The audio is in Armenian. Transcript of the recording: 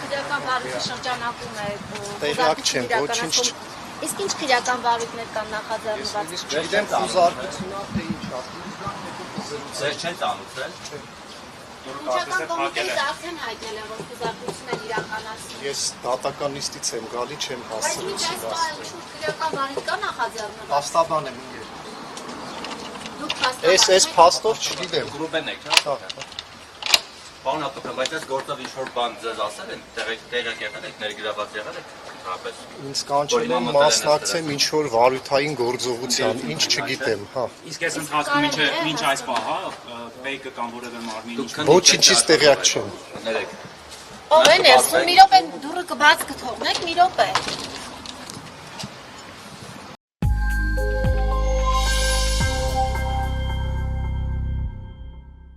Քրեական վարույթի շրջանակում է տեղյակ չեմ, ոչինչ իսկ ինչ քրեական վարույթներ կան նախաձեռնված չգիտեմ խոզարկությունա թե ինչ Ձեր չեն տանուցել Քրեական կոմիտեից արդեն հայտնել են, որ խոզարկություն են իրականացնում Ես դատական նիստից եմ գալի, չեմ հասցրել քրեական վարույթ կա նախաձեռնված Փաստաբան եմ Դուք Այս փաստով չգիտեմ Գրուպեն եք, հա Պարոն Հակոբյան, բայց այս գործով ինչ-որ բան ձեզ ասել են, տեղյակ եղել եք, ներգրաված եղել եք, հապես։ Ինձ կանչել են մասնակցեմ ինչ-որ վարույթային գործողության, ինչ չգիտեմ, հա։ Իսկ այս ընթացքում ինչ այս պահա, բեյկը կամ որևէ մարմին Ոչինչից տեղյակ չեմ։ Ներեք։ Ով է ներսում, մի րոպե դուռը կբաց կթողնեք, մի րոպե։